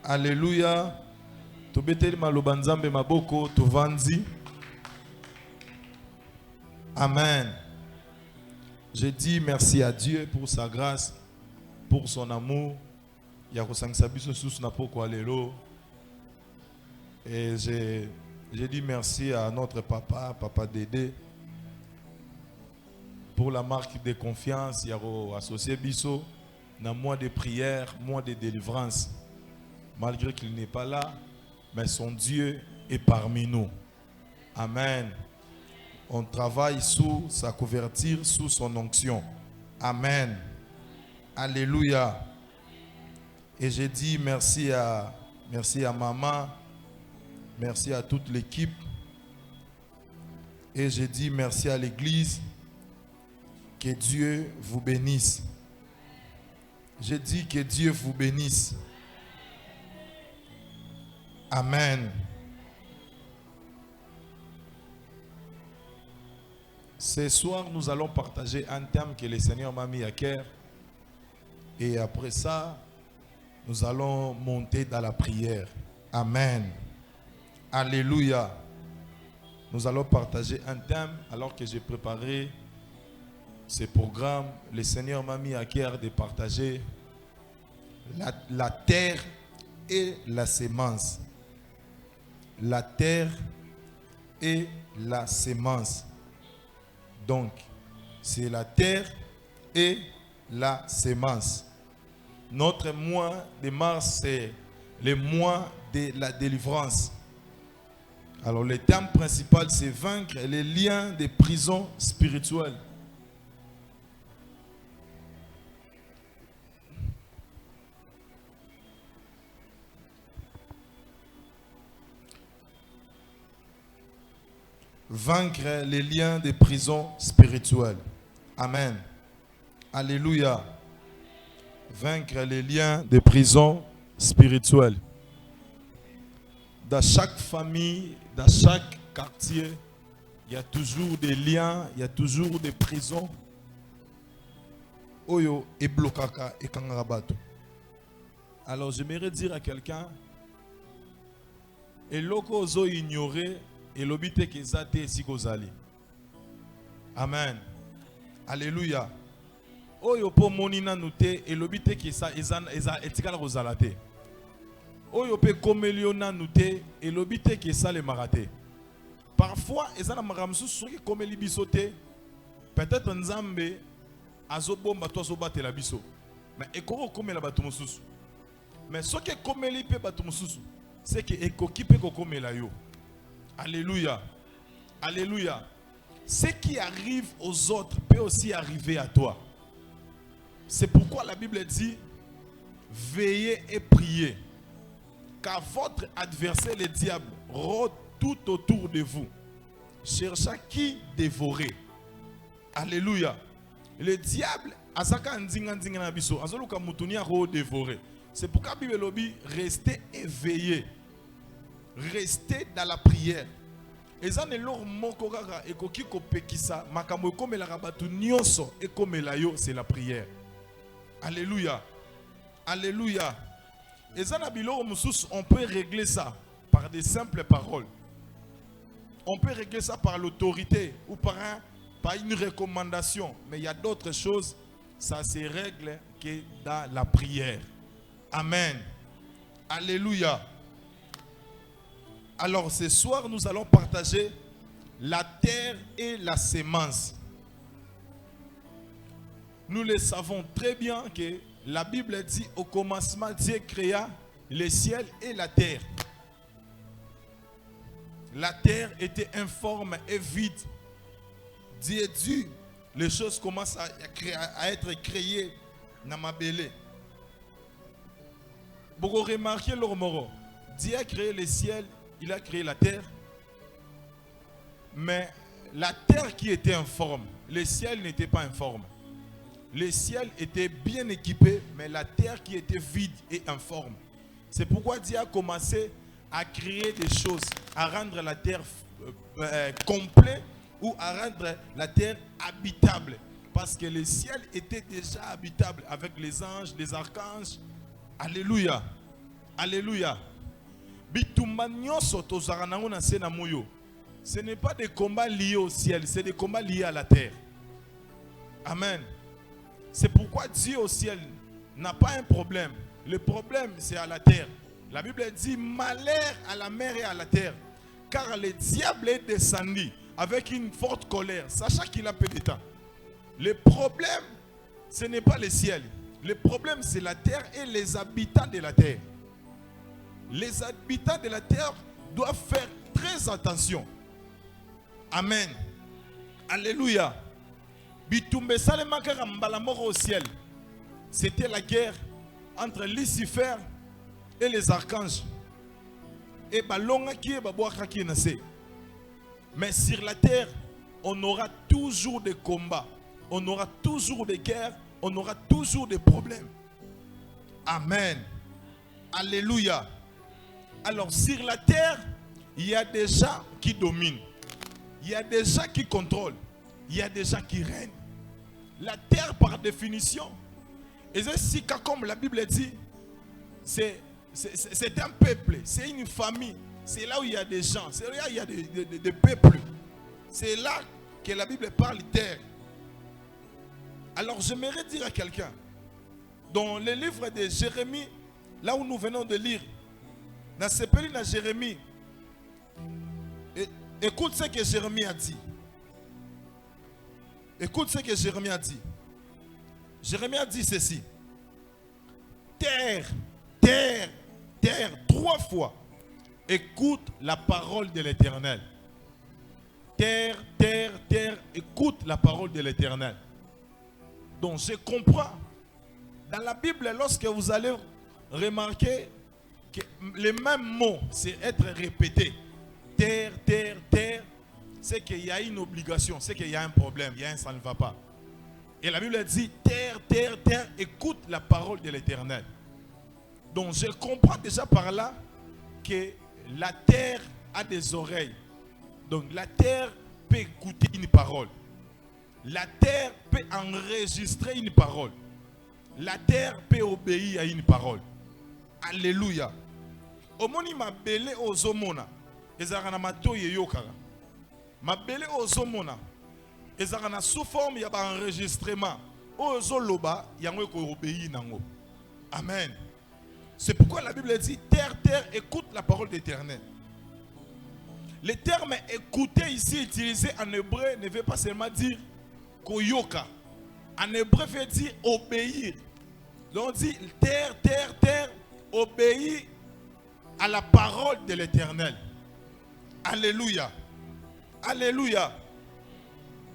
Alléluia. Tobeteli maloba nzambe maboko tovandi. Amen. Je dis merci à Dieu pour sa grâce, pour son amour. Yakosangisa biso sous na poko alelo. Et j'ai dit merci à notre papa Dédé, pour la marque de confiance. Yaro associé biso na mois de prière, mois de délivrance. Malgré qu'il n'est pas là, mais son Dieu est parmi nous. Amen. On travaille sous sa couverture, sous son onction. Amen. Alléluia. Et j'ai dit merci à maman, merci à toute l'équipe. Et j'ai dit merci à l'église. Que Dieu vous bénisse. J'ai dit que Dieu vous bénisse. Amen. Ce soir, nous allons partager un thème que le Seigneur m'a mis à cœur. Et après ça, nous allons monter dans la prière. Amen. Alléluia. Nous allons partager un thème alors que j'ai préparé ce programme. Le Seigneur m'a mis à cœur de partager la terre et la sémence. La terre et la sémence. Donc, c'est la terre et la sémence. Notre mois de mars, c'est le mois de la délivrance. Alors, le thème principal, c'est vaincre les liens des prisons spirituelles. Vaincre les liens des prisons spirituelles. Amen. Alléluia. Vaincre les liens des prisons spirituelles. Dans chaque famille, dans chaque quartier, il y a toujours des liens, il y a toujours des prisons. Oyo et blokaka et kangarabato. Alors j'aimerais dire à quelqu'un, et loko zo ignorer et l'obité que zate si kozali. Amen. Alléluia. Oyo po monina nute et l'obité que ça eza etikala kozalate. Oyo pe komeliona nute et l'obité que ça le marate. Parfois ezana maramsu soki komeli bisote. Peut-être nzambe azobomba to azobate la biso. Mais ekoro komela batu mosusu. Mais soki komeli pe batu mosusu, c'est que ekoki pe kokomela yo. Alléluia. Alléluia. Ce qui arrive aux autres peut aussi arriver à toi. C'est pourquoi la Bible dit veillez et priez, car votre adversaire le diable rôde tout autour de vous, cherchant qui dévorer. Alléluia. Le diable azaka ndinga na biso azoluka mutunia ro dévorer. C'est pourquoi la Bible dit restez éveillés. Restez dans la prière. Et ça n'est lor moko kaka ekoki kopekisa makambo komela rabatu nyonso et komela yo, c'est la prière. Alléluia. Alléluia. Et ça na biloko mususu, on peut régler ça par des simples paroles. On peut régler ça par l'autorité ou par une recommandation, mais il y a d'autres choses, ça se règle que dans la prière. Amen. Alléluia. Alors ce soir, nous allons partager la terre et la sémence. Nous le savons très bien que la Bible dit au commencement, Dieu créa le ciel et la terre. La terre était informe et vide. Dieu dit, les choses commencent à être créées dans ma belle. Vous remarquez leur moro. Dieu a créé le ciel. Il a créé la terre, mais la terre qui était informe, le ciel n'était pas informe. Le ciel était bien équipé, mais la terre qui était vide et informe. C'est pourquoi Dieu a commencé à créer des choses, à rendre la terre complète ou à rendre la terre habitable. Parce que le ciel était déjà habitable avec les anges, les archanges. Alléluia. Alléluia. Bitumba nyonso tozara nango na se na moyo. Ce n'est pas des combats liés au ciel, c'est des combats liés à la terre. Amen. C'est pourquoi Dieu au ciel n'a pas un problème. Le problème, c'est à la terre. La Bible dit malheur à la mer et à la terre. Car le diable est descendu avec une forte colère, sachant qu'il a peu de temps. Le problème, ce n'est pas le ciel. Le problème, c'est la terre et les habitants de la terre. Les habitants de la terre doivent faire très attention. Amen. Alléluia. Bitumbe salema kaka mbala moko au ciel. C'était la guerre entre Lucifer et les archanges. Et balonga qui est babouaka qui est. Mais sur la terre, on aura toujours des combats. On aura toujours des guerres. On aura toujours des problèmes. Amen. Alléluia. Alors sur la terre, il y a des gens qui dominent. Il y a des gens qui contrôlent. Il y a des gens qui règnent. La terre par définition, et c'est comme la Bible dit, c'est un peuple, c'est une famille. C'est là où il y a des gens, c'est là où il y a des peuples. C'est là que la Bible parle terre. Alors j'aimerais dire à quelqu'un, dans le livre de Jérémie, là où nous venons de lire, dans ce pays de Jérémie, écoute ce que Jérémie a dit. Écoute ce que Jérémie a dit. Jérémie a dit ceci. Terre, terre, terre, 3 fois. Écoute la parole de l'Éternel. Terre, terre, terre, écoute la parole de l'Éternel. Donc je comprends. Dans la Bible, lorsque vous allez remarquer que les mêmes mots, c'est être répété. Terre, terre, terre. C'est qu'il y a une obligation, c'est qu'il y a un problème, il y a un ça ne va pas. Et la Bible dit, terre, terre, terre, écoute la parole de l'Éternel. Donc je comprends déjà par là que la terre a des oreilles. Donc la terre peut écouter une parole. La terre peut enregistrer une parole. La terre peut obéir à une parole. Alléluia. Omoni mabele ozomona. Ezara mato yeyokara. Mabele ozomona. Ezara na sous forme ya ba enregistrement. Ozoloba yango ko obéir nango. Amen. C'est pourquoi la Bible dit terre, terre, écoute la parole d'Éternel. Le terme écouter ici utilisé en hébreu ne veut pas seulement dire koyoka. En hébreu veut dire obéir. Donc on dit terre, terre, terre, obéir à la parole de l'Éternel. Alléluia. Alléluia.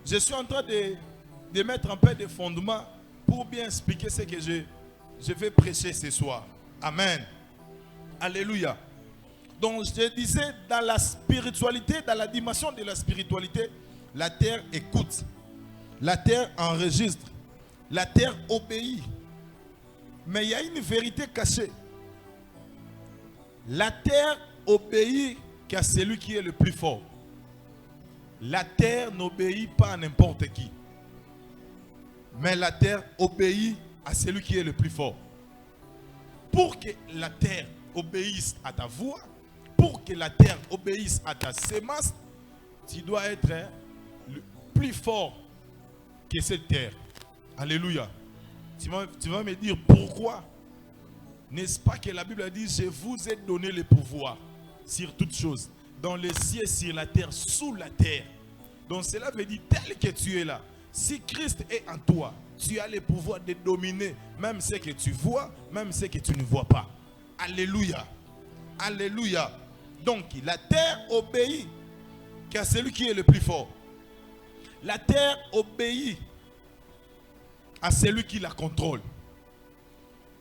Je suis en train de mettre un peu de fondement pour bien expliquer ce que je vais prêcher ce soir. Amen. Alléluia. Donc je disais, dans la spiritualité, dans la dimension de la spiritualité, la terre écoute. La terre enregistre. La terre obéit. Mais il y a une vérité cachée. La terre obéit qu'à celui qui est le plus fort. La terre n'obéit pas à n'importe qui. Mais la terre obéit à celui qui est le plus fort. Pour que la terre obéisse à ta voix, pour que la terre obéisse à ta sémence, tu dois être le plus fort que cette terre. Alléluia. Tu vas me dire pourquoi. N'est-ce pas que la Bible dit, je vous ai donné le pouvoir sur toutes choses, dans les cieux, sur la terre, sous la terre. Donc cela veut dire, tel que tu es là, si Christ est en toi, tu as le pouvoir de dominer même ce que tu vois, même ce que tu ne vois pas. Alléluia. Alléluia. Donc la terre obéit qu'à celui qui est le plus fort. La terre obéit à celui qui la contrôle.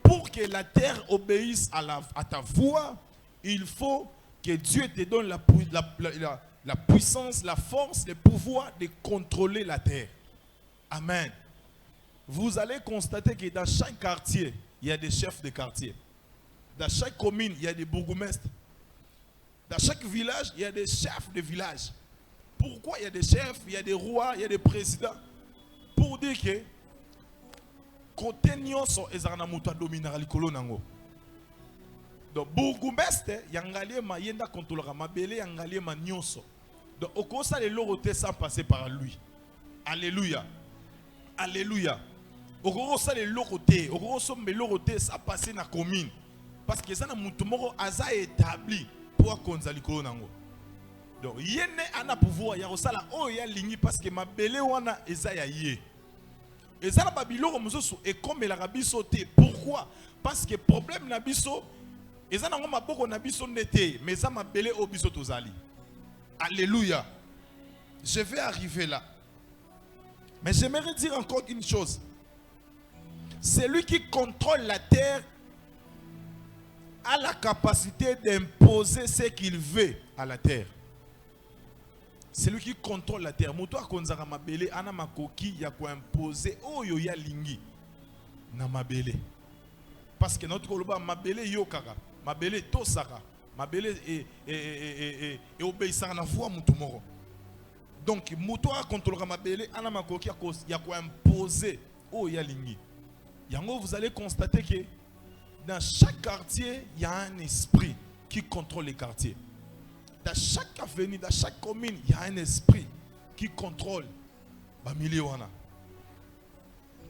Pour que la terre obéisse à ta voix, il faut que Dieu te donne la puissance, la force, le pouvoir de contrôler la terre. Amen. Vous allez constater que dans chaque quartier, il y a des chefs de quartier. Dans chaque commune, il y a des bourgmestres. Dans chaque village, il y a des chefs de village. Pourquoi il y a des chefs, il y a des rois, il y a des présidents? Pour dire que côté nyonso ezana muta dominera likolo nango. Donc, bourgmestre, yangalie ma yenda contrôlera ma belé, yangalie ma nyonso. Donc, au cours de l'oroté sans passer par lui. Alléluia. Alléluia. Au cours de l'oroté, au cours de l'oroté, ça passer dans la commune. Parce que ça n'a moutumoro aza établi pour qu'on s'allie nango. Donc, yene ana pouvoir, ya osala o ya lingi parce que ma belé wana eza ya yé. Et ça n'a pas biloko mususu et comme la rabiso te. Pourquoi? Parce que problème na biso, et ça n'a pas beaucoup na biso nete, mais ça m'a belé au biso tozali. Alléluia. Je vais arriver là. Mais j'aimerais dire encore une chose. C'est lui qui contrôle la terre a la capacité d'imposer ce qu'il veut à la terre. C'est lui qui contrôle la terre. Moto akonzaka mabele ana makoki ya ko imposer oyo ya lingi na mabele. Parce que notre koloba mabele yo kaka, mabele tosaka, mabele et obéissant na voix mutu moko. Donc moto akontrôlera mabele ana makoki ya ko imposer oyo ya lingi. Yango vous allez constater que dans chaque quartier, il y a un esprit qui contrôle les quartiers. Dans chaque avenue, dans chaque commune, il y a un esprit qui contrôle ba milieu wana.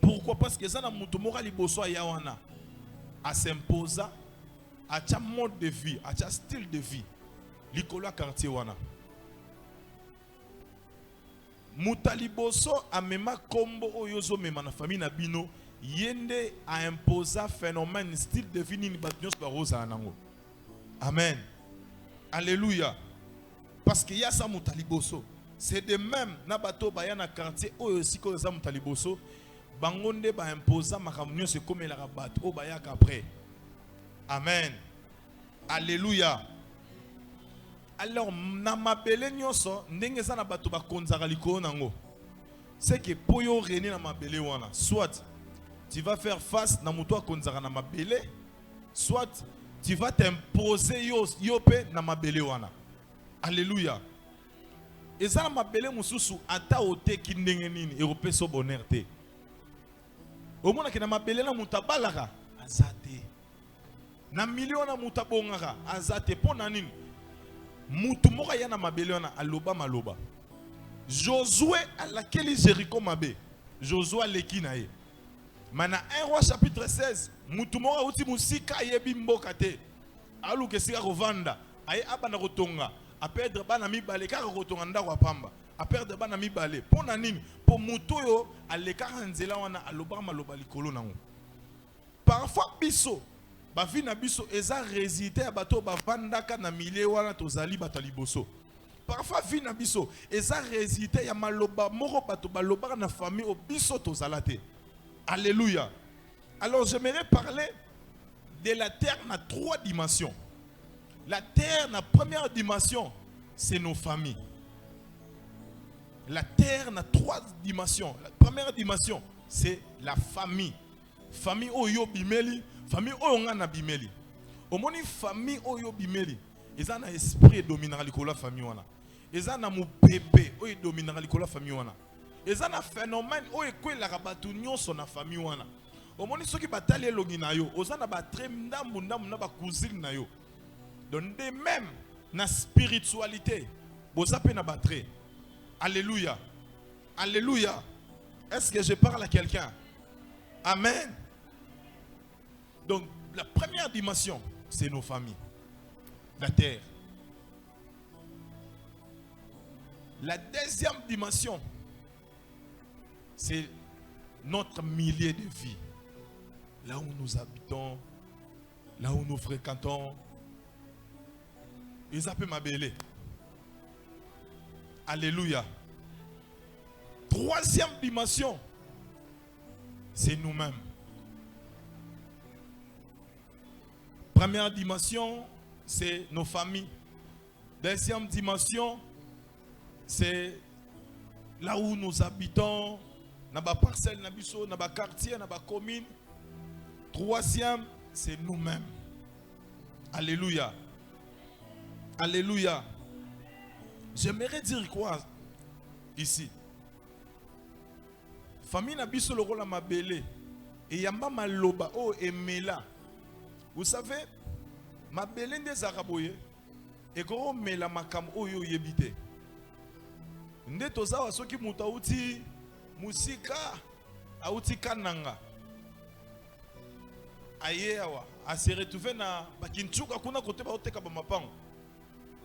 Pourquoi? Parce que ça na mutu moko liboso ya wana a s'imposer à cha mode de vie, à cha style de vie. Likolo quartier wana. Muta liboso a mema kombo oyozo mema na famille na bino. Yende a imposé phénomène style de vie ni batnyos barosa anango. Amen. Alléluia. Parce qu'il y a ça mutaliboso. C'est de même na bato baya na quartier o aussi ko za mutaliboso bangonde ba imposer makamnyo se comme la rabat o baya après. Amen. Alléluia. Alors na mabele nyoso ndenge za na bato ba konzaka likolo nango. C'est que poyo reni na mabele wana. Soit tu vas faire face na muto konzaka na mabele, soit tu vas t'imposer yope na mabele wana. Alléluia. Et ça na mabele mususu ata ote ki ndenge nini europe so bonheur te. Omona ke na mabele na mutabalaka azate. Na million na mutabongaka azate pona nini? Mutu moko ya na mabele wana aloba maloba. Josué alakeli Jéricho mabe. Josué leki na ye. Mana 1 roi chapitre 16, mutumora uti musika yebi mboka te. Alu kesika rovanda, aye abana kotonga, a perdre bana mibale kaka kotonga ndako pamba. A perdre bana mibale. Pona nini? Po mutoyo aleka nzela wana aloba maloba likolo nango. Parfois biso, ba vi na biso eza résultat ya bato bavandaka na milieu wana tozali bataliboso. Parfois vi na biso eza résultat ya maloba moko bato baloba na famille o biso tozalate. Alléluia. Alors j'aimerais parler de la terre dans 3 dimensions. La terre dans la première dimension, c'est nos familles. La terre dans 3 dimensions. La première dimension, c'est la famille. Famille oyo bimeli, famille oyo ngana bimeli. Au moni famille oyo bimeli, ils ont un esprit dominant la famille wana. Ils ont un bébé oyo dominant la famille wana. Et ça un phénomène où est la rabatunion son famille wana. Au moins ceux qui battent longi na yo, aux ana ba très ndambu na ba cousine na yo. Donc de même na spiritualité, boza pe na battre. Alléluia. Alléluia. Est-ce que je parle à quelqu'un? Amen. Donc la première dimension, c'est nos familles. La terre. La deuxième dimension, c'est notre milieu de vie. Là où nous habitons, là où nous fréquentons. Ils appellent ma belle. Alléluia. Troisième dimension, c'est nous-mêmes. Première dimension, c'est nos familles. Deuxième dimension, c'est là où nous habitons, dans la parcelle, dans le quartier, dans la commune. Troisième, c'est nous-mêmes. Alléluia. Alléluia. J'aimerais dire quoi ici? Famille na biso le rôle mabele et yamba maloba oh emela. Vous savez, Ma belende zaraboye. Et quand me la makam oyo yebite. Nde tozawa soki muta uti musika auti kananga. Aye awa a se retrouver na bakinchuka kuna kote ba oteka ba mapango.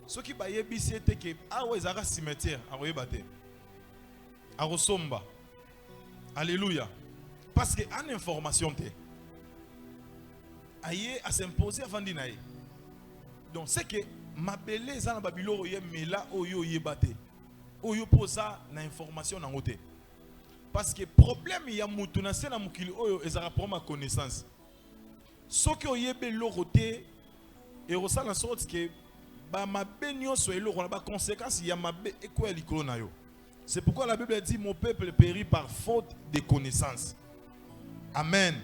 Soki ba yebisi ete ke awa ezaka cimetière aroyeba te. Arosomba. Alléluia. Parce que en information te. Aye à s'imposer avant d'inaye. Donc c'est que ma belle zana babilo oye mela oyo yebate. Oyo posa na information na ngote. Parce que problème ya mutu na sena mukili oyo ezara pour ma connaissance. Soki oyebe lorote et rosala sorte que ba mabe nyonso eloko na ba conséquence ya mabe ekwe likolo na yo. C'est pourquoi la Bible dit mon peuple périt par faute de connaissance. Amen.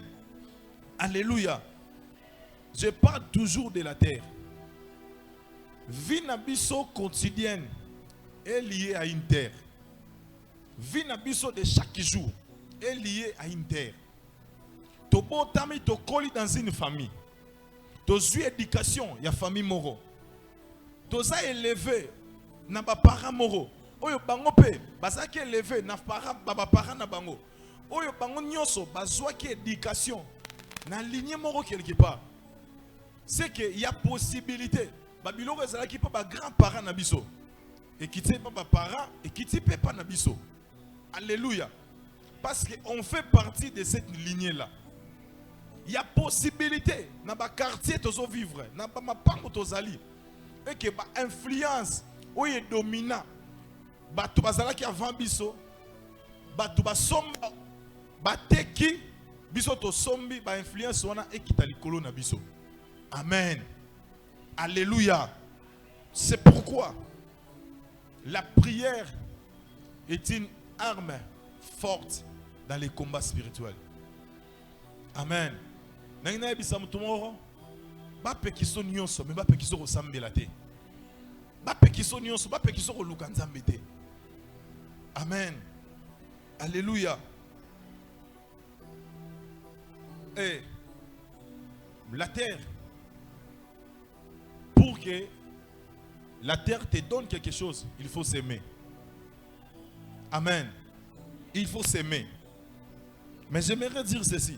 Alléluia. Je parle toujours de la terre. Vie nabiso quotidienne est liée à une terre. Vie nabiso de chaque jour est liée à une terre. Tobo tami to koli dans une famille. Tozu éducation, ya famille moro. Toza élevé na ba parents moro. Oyo bango pe bazaki élevé na parents na bango. Oyo bango nyonso bazwa ki éducation na lignée moro quelque part. C'est que y a possibilité. Babylone ezalaki pa ba grand-parents na biso. Et qui pas ba parents et qui pas na biso. Alléluia. Parce qu'on fait partie de cette lignée-là. Il y a possibilité dans le quartier de vivre, dans le pango tozali, et que ba influence ou est dominant, ba tu bazala qui avant biso, ba tu ba somba, ba teki biso to sombi ba influence wana et qui tali kolo na biso. Amen. Alléluia. C'est pourquoi la prière est une arme forte dans les combats spirituels. Amen. Nangina bisa mutumoro ba pekiso nyonso me ba pekiso ko sambela te. Ba pekiso nyonso ba pekiso ko luka nzambe te. Amen. Alléluia. Et la terre, pour que la terre te donne quelque chose, il faut s'aimer. Amen. Il faut s'aimer. Mais j'aimerais dire ceci.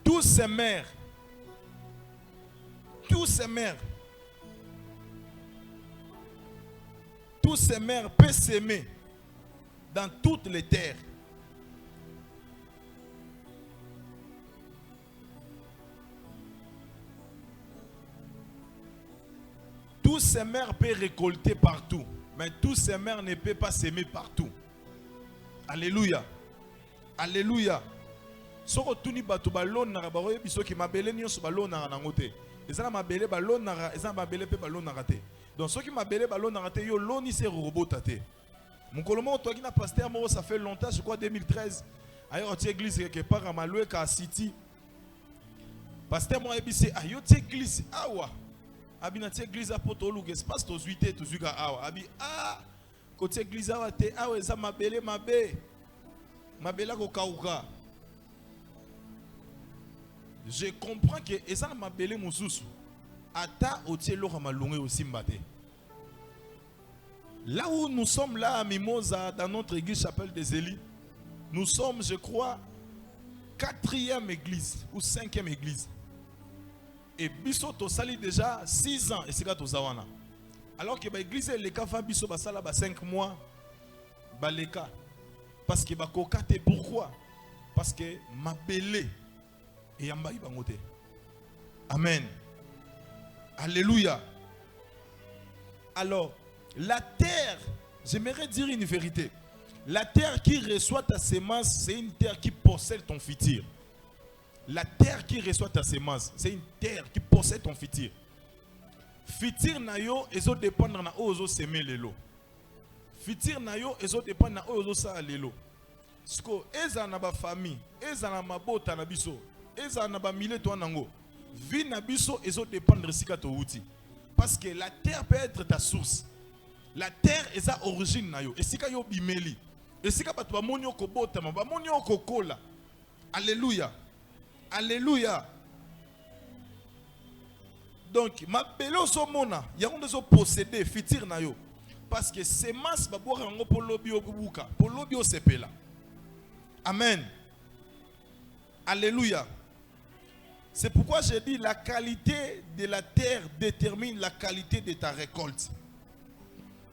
Tous ces mères peuvent s'aimer dans toutes les terres. Tous ces mères peuvent récolter partout, mais tous ces mères ne peuvent pas s'aimer partout. Alléluia. Alléluia. Soko tuni batu balon na baroye biso ki mabele nyonso balon na ngote. Ezana mabele balon na ezana mabele pe balon na te. Donc ceux qui mabele balon na te yo loni se robota te. Mon colomo toi qui na pasteur mo ça fait longtemps, je crois 2013. Ailleurs tu église quelque part à Maloué ka City. Pasteur mo ebisi ayo tu église awa. Abina tu église a potolu que espace to zuité to zuga awa. Abi côté église awa te awa ezana mabele mabe. Mabela ko kauka. Je comprends que ezana mabele mususu ata otielo ramalongé aussi mbate. Là où nous sommes là à Mimosa dans notre église chapelle des Élis, nous sommes je crois 4e église ou 5e église. Et biso to sali déjà 6 ans et c'est to zawana. Alors que ba église les ka fa biso ba sala ba 5 mois ba leka parce que ba kokate pourquoi? Parce que mabele et yamba ibangote. Amen. Alléluia. Alors, la terre, j'aimerais dire une vérité. La terre qui reçoit ta sémence, c'est une terre qui possède ton futur. La terre qui reçoit ta sémence, c'est une terre qui possède ton futur. Futur na yo, ezo dépendre na ozo semer lelo. Futur na yo, ezo dépendre na ozo sa lelo. Sko eza na ba famille, eza na mabota na biso. Eza na ba mille to nango. Vie na biso ezo dépendre sika to uti. Parce que la terre peut être ta source. La terre est sa origine na yo. Et sika yo bimeli. Et sika ba to ba monyo ko bota ma ba monyo ko kola. Alléluia. Alléluia. Donc ma belo so mona ya on deso posséder fitir na yo parce que semence ba boire ngo pour lobi obuka pour lobi o sepela. Amen. Alléluia. C'est pourquoi j'ai dit la qualité de la terre détermine la qualité de ta récolte.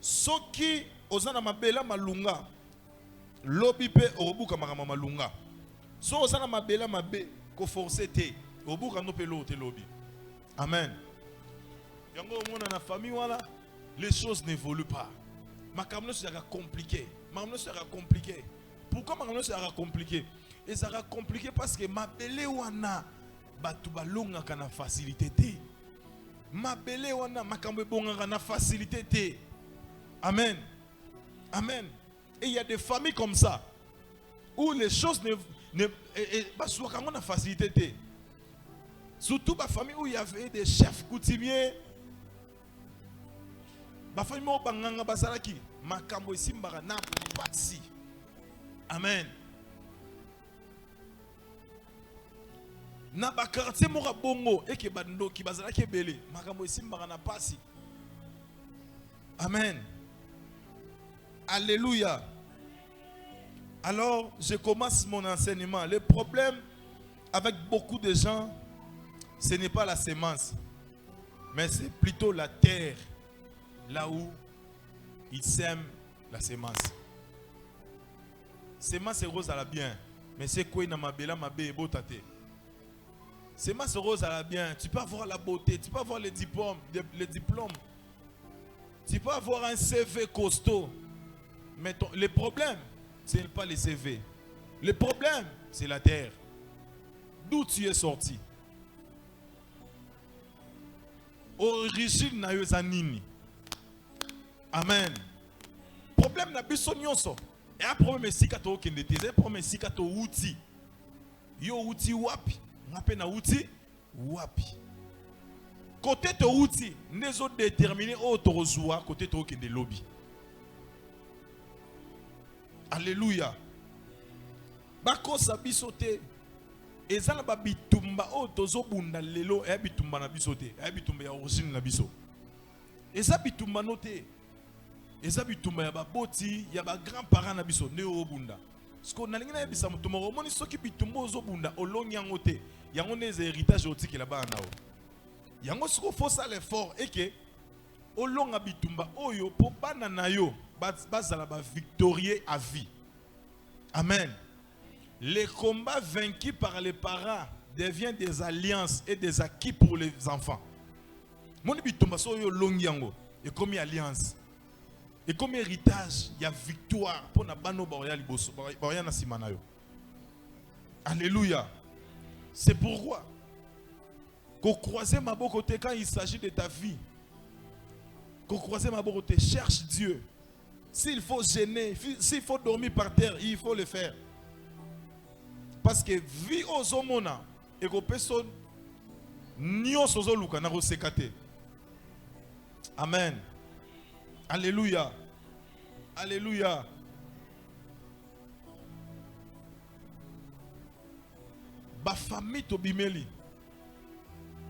Ce qui ozana mabela malunga lobi pe obuka marama malunga. So ozana mabela mabe ko forcer te obuka no pe lo te lobi. Amen. Yango mona na famille wala les choses n'évoluent pas. Ma kamno sera compliqué. Ma kamno sera compliqué. Pourquoi ma kamno sera compliqué? Et ça sera compliqué parce que ma belle wana batu balonga kana facilité te. Ma belle wana makambo bonga kana facilité te. Amen. Amen. Et il y a des familles comme ça où les choses ne facilité te. Surtout ma famille où il y avait des chefs coutumiers. Ma famille où banganga basalaki makambo isimbara na pasi. Amen. Na ba quartier mora bongo et que bando ki bazalaki belé makambo isimbara na pasi. Amen. Alléluia. Alors, je commence mon enseignement. Le problème avec beaucoup de gens, ce n'est pas la semence, mais c'est plutôt la terre, là où ils sèment la semence. Semence rose à la bien, mais c'est quoi dans ma belle, ma belle beauté. Semence rose à la bien, tu peux avoir la beauté, tu peux avoir les diplômes, tu peux avoir un CV costaud, mais le problème, ce n'est pas les CV. Le problème, c'est la terre. D'où tu es sorti. Origine na yo zanini. Amen. Problème na biso nyonso. Et un problème si kato kende te, un problème si kato outi. Yo outi wapi. Ngape na outi wapi. Côté to outi, nezo déterminer o to rozwa côté to kende lobby. Alléluia. Bako sabiso te. Ezala ba bitumba o tozo bunda lelo e bitumba na biso te. E bitumba ya origine na biso. Eza bitumba no te. Eza bitumba ya ba boti ya ba grand-parents na biso ne o bunda. Sko na lingi na bisa mutumba omoni soki bitumba ozo bunda olongi yango te. Yango neze héritage otiki la ba nao. Yango siko faut ça l'effort et que olonga bitumba oyo po bana na yo bazala ba victorieux à vie. Amen. Les combats vaincus par les parents deviennent des alliances et des acquis pour les enfants. Mon bitumba soyo longi yango et comme alliance et comme héritage, il y a victoire pour na bano baoya liboso baoya na simana yo. Alléluia. C'est pourquoi qu'on croise ma côté quand il s'agit de ta vie. Qu'on croise ma côté, cherche Dieu. S'il faut gêner, s'il faut dormir par terre, il faut le faire. Parce que vie aux hommes et que personne n'y sozo luka na rosekate. Amen. Alléluia. Alléluia. Ba famille to bimeli.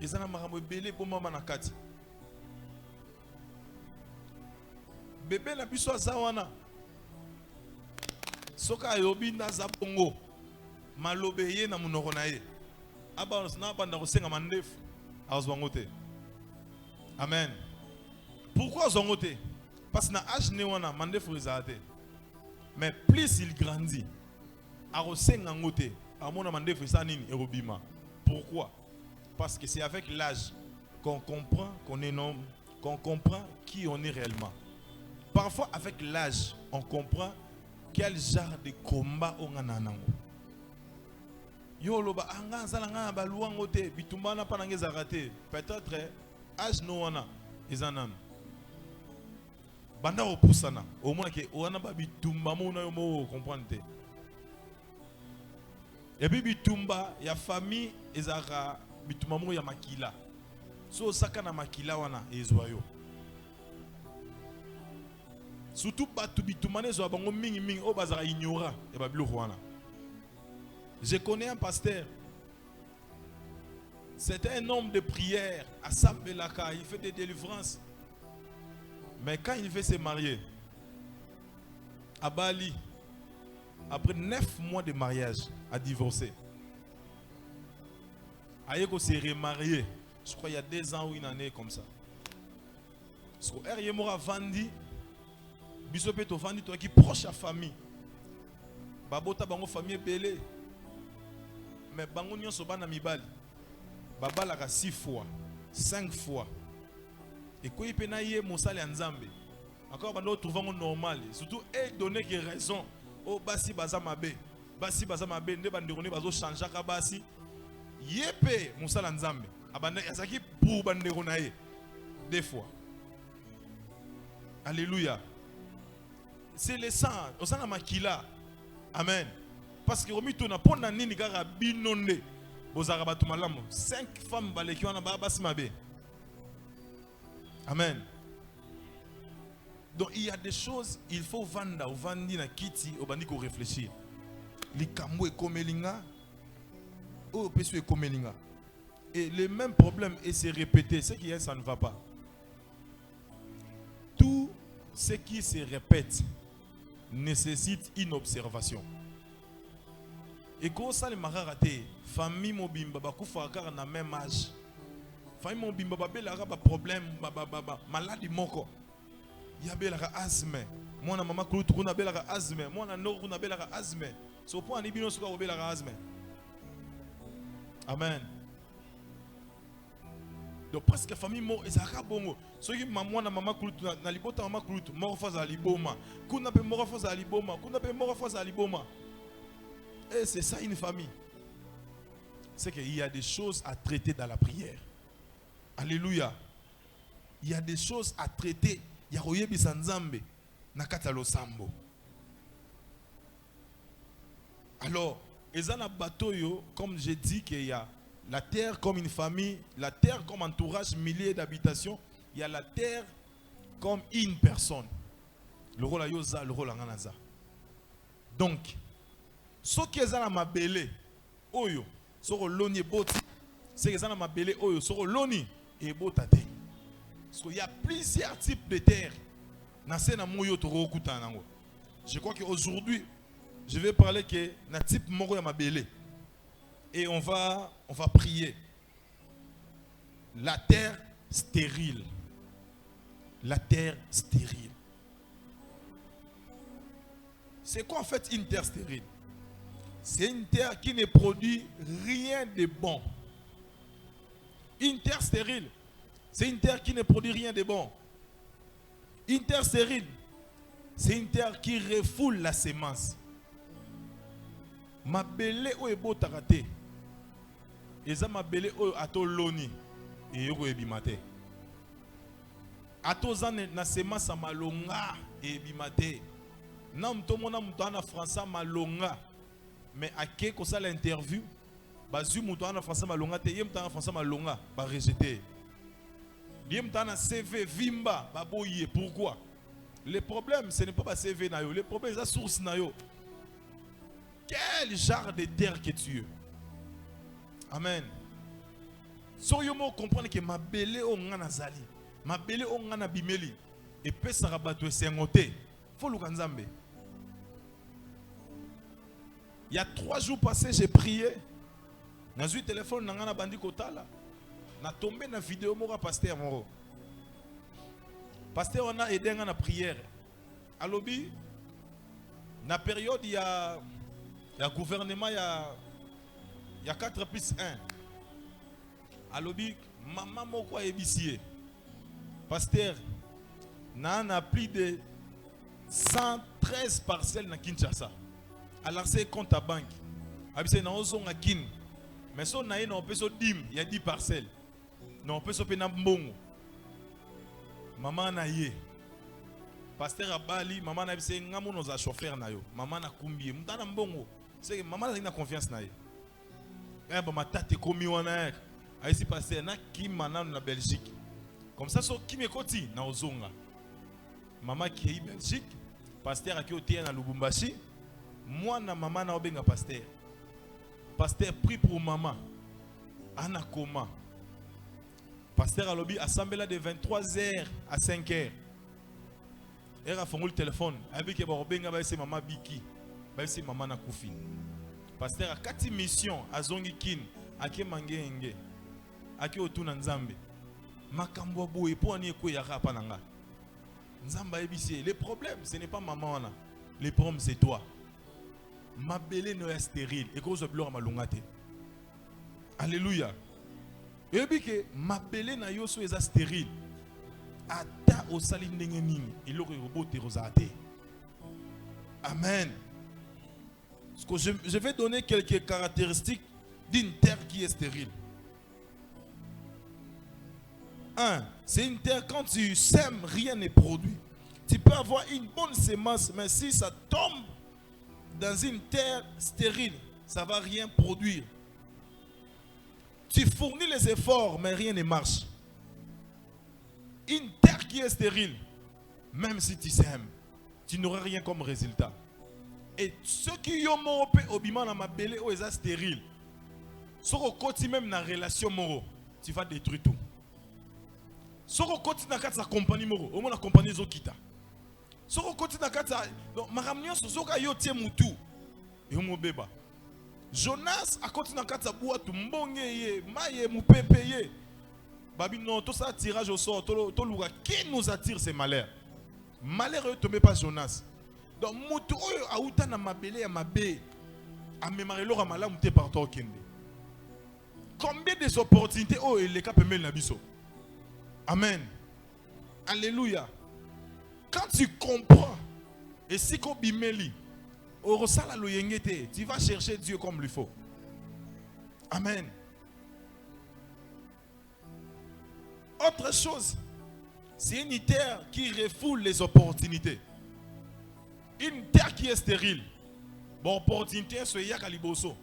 Ezana makambo ebele po mama na kati. Bébé na biso azawana. Soka yobi na zabongo. Malobeye na munoko na ye. Aba na banda ko senga mandefu. Azwangote. Amen. Pourquoi azwangote? Parce que na âge ne wana mandefu ezate. Mais plus il grandit, arosenga ngote. Amona mandefu sa nini erobima. Pourquoi? Parce que c'est avec l'âge qu'on comprend qu'on est homme, qu'on comprend qui on est réellement. Parfois, avec l'âge, on comprend quel genre de combat on a nanango. Yo loba anga zalanga ba luangote bitumbana panangeza raté. Peut-être âge no wana ezanam. Banda opusana. Au moins que wana ba bitumba mo na yo mo comprendre te. Et puis bitumba ya famille ezara bitumba mo ya makila. So saka na makila wana ezwayo. Surtout batu bitumane zo bango mingi mingi o bazara ignora e ba biloko wana. Je connais un pasteur. C'était un homme de prière. À Sambelaka, il fait des délivrances. Mais quand il veut se marier, à Bali, après 9 mois de mariage, a divorcé. Ayeko s'est remarié. Je crois il y a 2 ans ou une année comme ça. Parce que R. Mora Vandi, Bisopeto Vandi, toi qui proche à famille. Babota bango famille belé. Mais bango nyon soba na mibali. Baba la 6 fois, 5 fois. Et quand il peut naïe Moussali Nzambe. Encore bando trouvons normal. Surtout et donner qui raison. Oh basi bazamabe. Basi bazamabe ne bandekone bazo changer ka basi. Yepe Moussali Nzambe. Abanda yazaki pour bandekone des fois. Alléluia. C'est le sang. Au sang makila. Amen. Parce que Romi tona pona nini kaka binonde. Bozara batu malamu. 5 femmes baleki wana basi mabe. Amen. Donc il y a des choses, il faut vanda ou vandi na kiti au bandi ko réfléchir. Li kambo e komelinga ou pesu e komelinga. Et le même problème est se répéter, ce qui est ça ne va pas. Tout ce qui se répète nécessite une observation. Et quand ça les mararaté, famille mobimba bakufa kaka na même âge. Famille mobimba babela ka ba problème maladie moko. Ya bela ka asthme. Mwana mama kulutu kuna bela ka asthme. Mwana no kuna bela ka asthme. So po ani bino suka bela ka asthme. Amen. Donc parce que famille mo ezaka bongo. So ki mwana mama kulutu na libota mama kulutu moko faza liboma. Kuna pe moko faza liboma. Kuna pe moko faza liboma. Et c'est ça une famille. C'est qu'il y a des choses à traiter dans la prière. Alléluia. Il y a des choses à traiter. Il y a Royebi Sanzambe. Nakata lo sambo. Alors, ezana batoyo, comme j'ai dit qu'il y a la terre comme une famille, la terre comme entourage, milliers d'habitations. Il y a la terre comme une personne. Le rôle à Yoza, le rôle à Nganaza. Donc, ce qui est à ma belle, oyo, soro loni boti, c'est que ça ma belle, oyo, soro loni et botate. Parce qu'il y a plusieurs types de terre. Je crois qu'aujourd'hui, je vais parler que na type moko ya ma belle. Et on va prier. La terre stérile. La terre stérile. C'est quoi en fait une terre stérile? C'est une terre qui ne produit rien de bon. Une terre stérile, c'est une terre qui ne produit rien de bon. Une terre stérile, c'est une terre qui refoule la semence. Ma belle o ebo takate. Eza ma belle o ato loni e yoko ebimate. Ato zane na semence malonga e ebimate. Na mtomona mutana français malonga. Mais à qui qu'on ça l'interview, bazu mutana français malonga te yem tana français malonga ba rejeter. Yem tana CV vimba ba boye. Pourquoi? Le problème ce n'est pas CV na yo, le problème c'est la source na yo. Quel genre de terre que tu es? Amen. So yo mo comprendre que ma belle o ngana zali, ma belle o ngana bimeli et pe sarabato sengote. Faut lukanzambe. Il y a 3 jours passés, j'ai prié. J'ai eu le téléphone, j'ai bandi kotala. J'ai tombé dans la vidéo de pasteur Moro. Pasteur, on a aidé dans la prière. À l'objet, dans la période, il y a gouvernement, il y a 4 plus 1. À l'objet, maman moko a ébissé. Pasteur, on a plus de 113 parcelles dans Kinshasa. Alors c'est compte à banque. Abissé na ozon a kin. Mais so na ina on peut so dim, il y a 10 parcelles. Non, on peut so pena mbongo. Maman na ye. Pasteur Abali, maman na bise ngamo nos a chauffeur na yo. Maman na kumbie, mutana mbongo. C'est que maman na confiance na ye. Eh ba matate komi wana ek. Aisi pasteur na kimana na Belgique. Comme ça so kimekoti na ozonga. Maman qui est Belgique, pasteur a qui otie na Lubumbashi. Moi, na maman na obenga pasteur. Pasteur prie pour maman. ana coma. Pasteur alobi assemblée de 23h à 5h. Elle a fait le téléphone. Avec que barobenga ba ese maman biki. Ba ese maman na kufi. Pasteur a 4 missions à zongi kin, ake mangenge. Ake otuna nzambe. Makambo boye po ani ko ya rapa nanga. Nzamba ebisi. Le problème ce n'est pas maman wana. Le problème c'est toi. Ma belle no est stérile et cause de bloc malungate. Alléluia. Et puis que ma belle na yo so est stérile. Ata au sali ndenge nini et le robot terosate. Amen. Je vais donner quelques caractéristiques d'une terre qui est stérile. 1. C'est une terre quand tu sèmes, rien n'est produit. Tu peux avoir une bonne semence, mais si ça tombe dans une terre stérile, ça ne va rien produire. Tu fournis les efforts, mais rien ne marche. Une terre qui est stérile, même si tu sèmes, tu n'auras rien comme résultat. Et ceux qui ont monté au bima dans ma belle ou est stérile, ceux qui continuent même dans la relation moro, tu vas détruire tout. Ceux qui continuent dans la compagnie moro, au moins la compagnie zokita. Ceux qui continuent dans la donc ma ramener sur ceux qui ont été moutou et au beba. Jonas a continué dans la boîte, mbonge ye, maye moupepe ye. Babi non, tout ça tirage au sort, tout le qui nous attire ces malheurs. Malheur ne tombe pas Jonas. Donc moutou a outa na mabele ya mabe a mémoire l'ora malamu te partout kende. Combien des opportunités oh les cap mel na biso. Amen. Alléluia. Quand tu comprends et si ko bimeli au rosala lo yengete, tu vas chercher Dieu comme il faut. Amen. Autre chose, c'est une terre qui refoule les opportunités. Une terre qui est stérile. Bon, opportunité, c'est yaka liboso.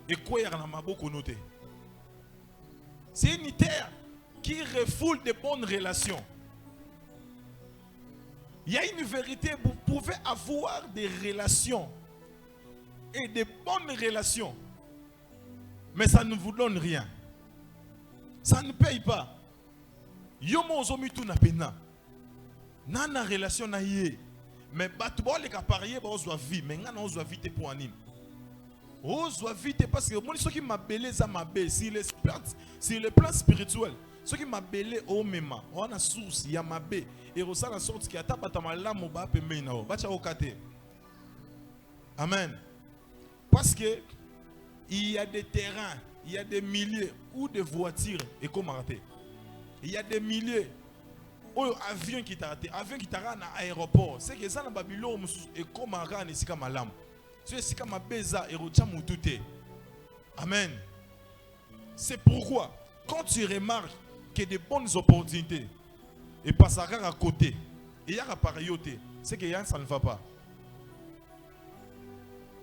Et quoi, y'a maboko noté. C'est une terre qui refoule de bonnes relations. Il y a une vérité, vous pouvez avoir des relations et des bonnes relations, mais ça ne vous donne rien. Ça ne paye pas. Yomo ozomitu na pena. Nana relation na ye. Mais batbo les cas parier ba ozwa vie, mais ngana ozwa vie te pour anime. Ozwa vie te parce que moi ceux qui m'appellent ça m'appelle sur le plan spirituel. Ceux qui m'appellent au même, on a source ya mabe et on la sorte qui ata batamala mo ba pembe na o. Bacha okate. Amen. Parce que il y a des terrains, il y a des milliers ou des voitures et comment rater. Il y a des milliers ou avions qui t'a raté, avion qui t'a raté à l'aéroport. C'est que ça na Babylone et comment rater si comme malam. C'est si comme beza et rocha mutute. Amen. C'est pourquoi quand tu remarques que des bonnes opportunités et passer à côté et il y a pareilloté, c'est que ça ne va pas.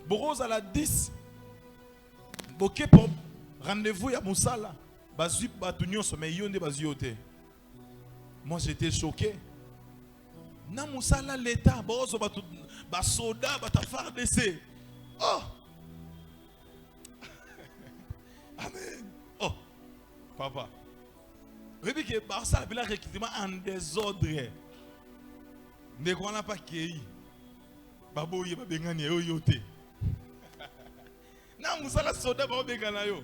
Boros à la 10. Boké pour rendez-vous ya Moussala. Bazu batunyo sommet yonde baziote. Moi j'étais choqué. Na Moussala l'état bozo batu basoda batafar dese. Oh. Amen. Oh. Papa. Oui que Barça a recrutement en désordre. Ne qu'on n'a pas qui. Babo ye babengani yo yote. Na musala soda ba bengana yo.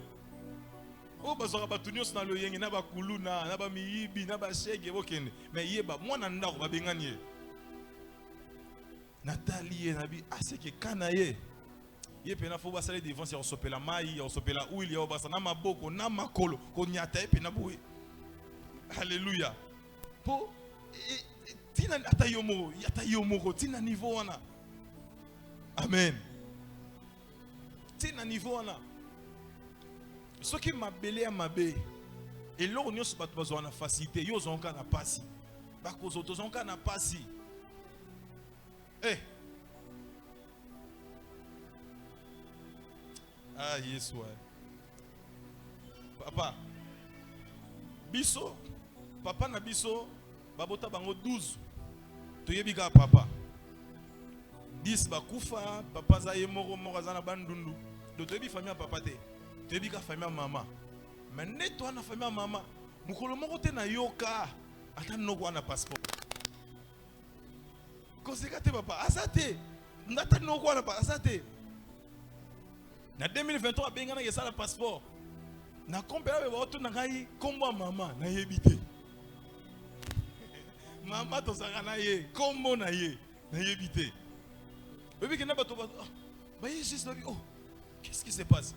O bazoka batunyo na lo yenge na ba kuluna na ba miyibi na ba shege bokende. Mais yeba mwana ndako babengani ye. Nathalie na bi aseke kanaye. Ye pena fo basale devant si on sopela mai, on sopela huile, on basa na maboko na makolo ko nyata e pena boye. Alléluia. Po tina atayomo tina niveau wana. Amen. Tina niveau wana. Ce qui m'a belé à ma bé. Et là on y a besoin de facilité. Yo zonka na pasi. Bako zoto zonka na pasi. Eh. Ah yes ouais. Papa. Biso. Papa na biso babota bango 12. Toyebika papa. 10 bakufa, papa zaye moro zana bandundu. Do toyebi famille papa te. Tu es famille maman. Mais toi na famille maman. Mukolo moko te na yoka. Ata noko na passeport. Konsekate papa, asate. Nata noko na asate. Na 2023 benga na yesa na passeport. Na kompela be bato na ngai kombo maman na yebite. Maman to sanga na ye, kombo na ye na yebite. Bébé qui n'a pas tout bah juste oh qu'est-ce qui se passe?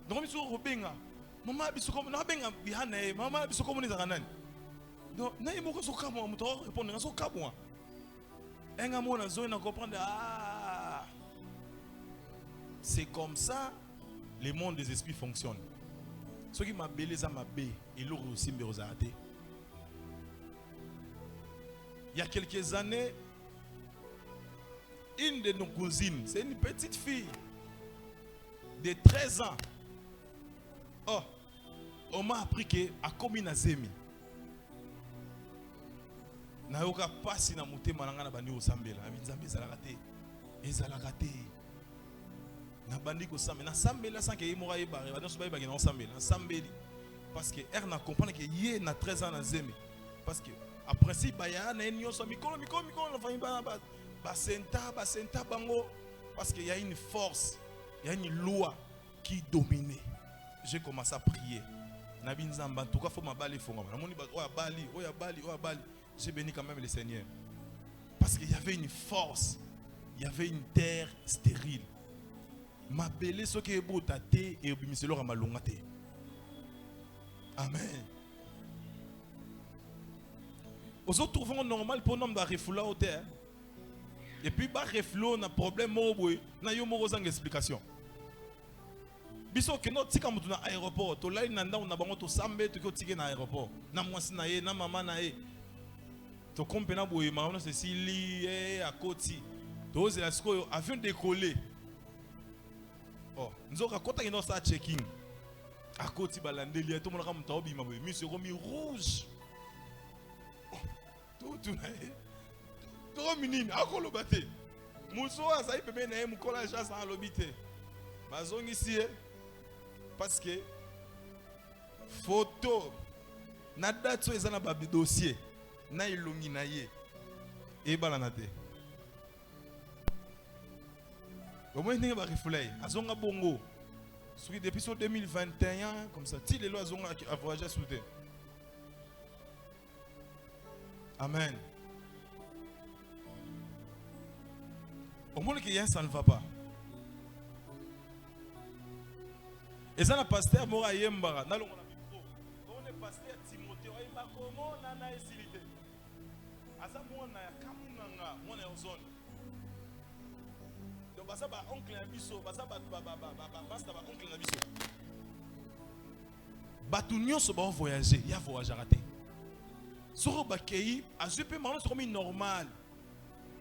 Donc mi so robenga. Maman biso comme na benga bihana maman biso comme ni zakanani. Donc na yemo ko so ka mo muto répondre na so ka moi. Enga mo na zo na comprendre ah. C'est comme ça le monde des esprits fonctionne. Ceux qui m'appellent ça m'appellent et l'autre aussi me resarté. Il y a quelques années, une de nos cousines, c'est une petite fille de 13 ans. Oh, on m'a appris qu'elle a commis un zemi. Na yoka pasi na mutema na ngana bandi osambela. Abinzambe ezalakate. Ezalakate. Na bandi ko sambela. Na sambela sans que yimora yebare. Bandi so ba yebaki na sambela. Na sambeli. Parce que elle na comprendre que yé na 13 ans na zemi. Parce que à principe baya na enyo so mikolo la famille ba senta bango parce qu'il y a une force, il y a une loi qui domine. J'ai commencé à prier. Na binzamba en tout cas faut mabali fonga. Na moni ba oya bali. J'ai béni quand même le Seigneur. Parce qu'il y avait une force, il y avait une terre stérile. Ma belle ce qui est beau tate et obimiselo ra malongate. Amen. Aux autres trouvons normal pour nous de refoula au terre. Et puis ba reflo na problème moboy na yo moko zanga explication. Biso ke no tika mutu na aéroport to lai nanda na bango to sambe to ko tike na aéroport. Na mwasi na ye na mama na ye. To kompena boye maman Cécilie à Koti. To ze la sko avion décoller. Oh, nzoka kota kino sa checking. À Koti balandeli to mona ka mutu obima boye. Monsieur Romi rouge. Tout na ye. Trop minine, akolo bate. Mousso azaï pebe na ye mukola chance en lobité. Bazong ici parce que photo na date so ezana ba dossier na ilongi na ye e balana te. Au moins ndenge ba refulay azonga bongo. Soki depuis 2021 comme ça ti lelo azonga a voyager souté. Amen. Au moins que ça ne va pas. Et ça, le pasteur Mora Yembara, on est pasteur Timothée, on a comment on a essayé. À ça, on a Kamunanga, on est en zone. Donc, ça va oncle Abisso, ça va oncle Abisso. Batunio se va voyager, il y a voyage raté. Sur le Bakei, à ce peu maintenant, c'est comme normal.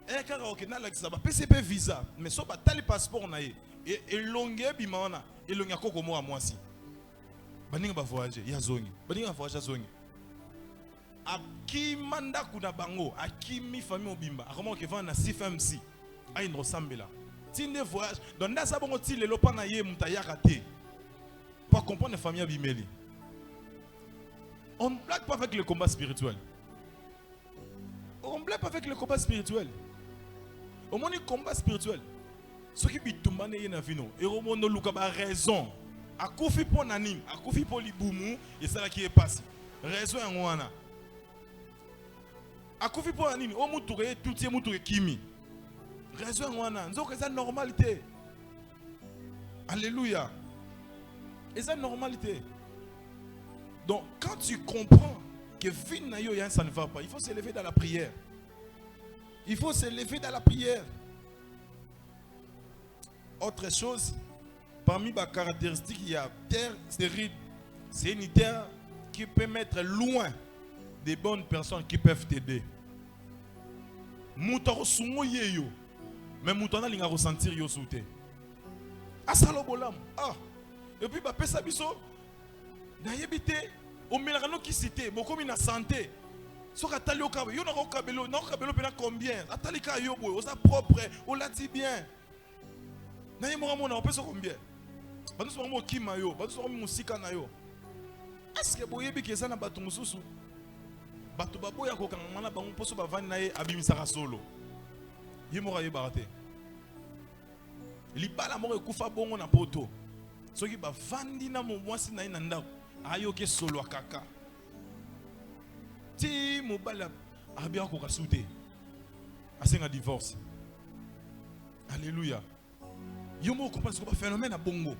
Et quand on a le PCP visa, mais si on a le passeport, on a et longue bimana et longue koko mo à moi si. Baninga ba voyager, ya zongi. Baninga voyager zongi. Aki manda kuna bango, aki mi famille obimba. Comment que va na CFMC. A une ressemble là. Tinde voyage, donc là ça bon ti le lopa na ye mutayaka te. Pas comprendre la famille abimeli. On ne blague pas avec le combat spirituel. On ne blague pas avec le combat spirituel. Au moins, le combat spirituel. Ce qui est tout mané na vino. Et au moins, nous avons raison. A koufi pour nanim, a koufi pour liboumou, et c'est là qui est passé. Raison en ouana. A koufi pour nanim, au moutoure, tout est moutoure kimi. Raison en ouana. Nous avons une normalité. Alléluia. Et c'est une normalité. Donc, quand tu comprends que vie ça ne va pas, il faut s'élever dans la prière. Il faut s'élever dans la prière. Autre chose, parmi les caractéristiques, il y a terre stérile. C'est une terre qui peut mettre loin des bonnes personnes qui peuvent t'aider. Moutaro sumo yeyo, mais moutana linga ressentir yo souté. Asalo bolam. Ah. Et puis bah pesa biso na yebite o melano qui cité, beaucoup na santé. Soka tali okabe, yo na okabelo, na okabelo pena combien? Atali ka yo boy, osa propre, on l'a dit bien. Na yemo mona on peut so combien? Batu so mo kima yo, batu so musika na yo. Est-ce que boyebi ke na batu mususu? Batu baboya ko kangana bango poso bavani na ye abimisaka solo. Yemora yebarate. Libala moko ekufa bongo na poto. Soki bavandi na mwasi na ye na ndako, ayoke solo akaka. Ti mobala abia ko kasute. Asenga divorce. Alléluia. Yomo comprend ce que phénomène à bongo.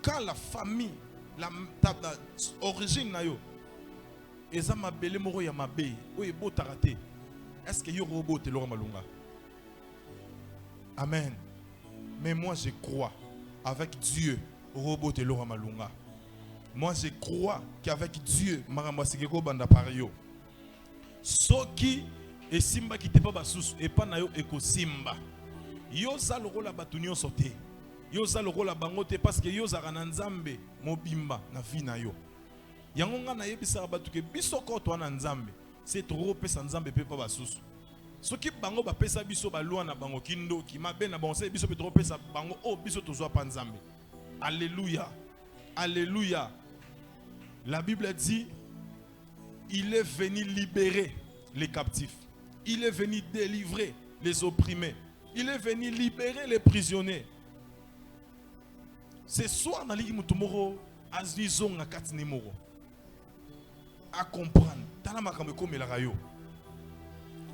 Quand la famille, la origine na yo, eza mabele moko ya mabe, oye bo tarate. Est-ce que yo robot te lora malunga? Amen. Mais moi je crois avec Dieu, robot te lora malunga. Moi je crois qu'avec Dieu, maramba sikeko banda pario. Soki et simba qui te pas basusu et pas na yo eko simba. Yo za le rôle à batunyo sauté. Yo za le rôle à bangote parce que yo za nzambe mobimba na vie na yo. Yango nga na yebisa batuke biso ko to na nzambe. C'est trop pesa nzambe pe pa basusu. Soki bango ba pesa biso ba loi na bango kindo ki mabe na bango se biso pe trop pesa bango o biso to zo pa nzambe. Alléluia. Alléluia. La Bible dit il est venu libérer les captifs. Il est venu délivrer les opprimés. Il est venu libérer les prisonniers. Ce soir, dans l'île Moutoumoro, Azizon a Katinimoro. À comprendre.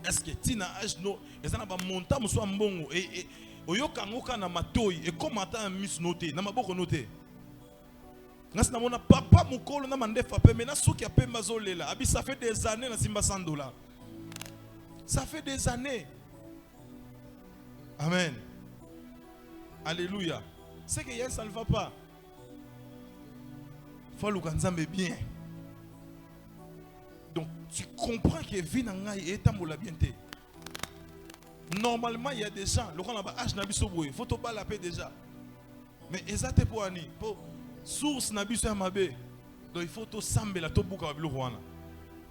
Est-ce que Tina Ajno, et ça n'a pas monté, monsieur Mbongo, et Oyokangoka na matoi, et comment t'as mis noté, n'a pas beaucoup noté. N'a pas papa Moukolo, n'a pas fait, mais n'a souki a pemba zolela. Abi, ça fait des années, n'a simba $100. Ça fait des années. Amen. Alléluia. C'est que ça ne va pas. Il faut que bien. Donc tu comprends que vie n'a est bien. Normalement il y a des gens, le roi il faut pas la paix déjà. Mais exact pour ani, pour source nabiso mabe. Donc il faut tout sambé la tobuka le roi.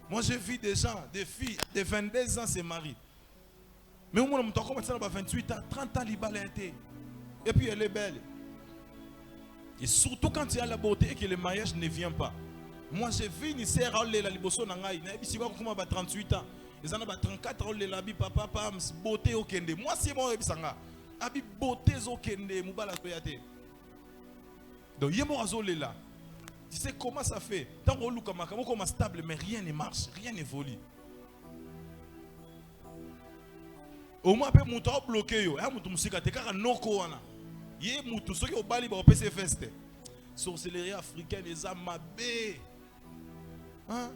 Moi j'ai vu des gens, des filles de 22 ans se marient. Mais au moins, on a 28 ans, 30 ans, et puis elle est belle. Et surtout quand il y a la beauté et que le mariage ne vient pas. Moi, j'ai vu une sœur la liboso nangai. Si vous avez 38 ans, ils en ont 34 ans, la papa, beauté au kende. Moi, c'est moi, abi beauté au kende, moubala toyate. Donc, il y a mon azolé là. Tu sais comment ça fait? Tant qu'on loue comme stable, mais rien ne marche, rien n'évolue. Au moins pe mutu a bloqué yo ya mutu musika te kaka noko wana ye mutu soki obali ba opese feste sorcellerie africaine eza mabe hein.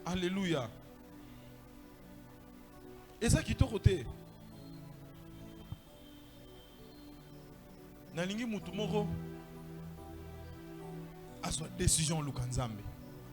Alléluia. Eza kitoko te nalingi mutu moko azwa décision luka nzambe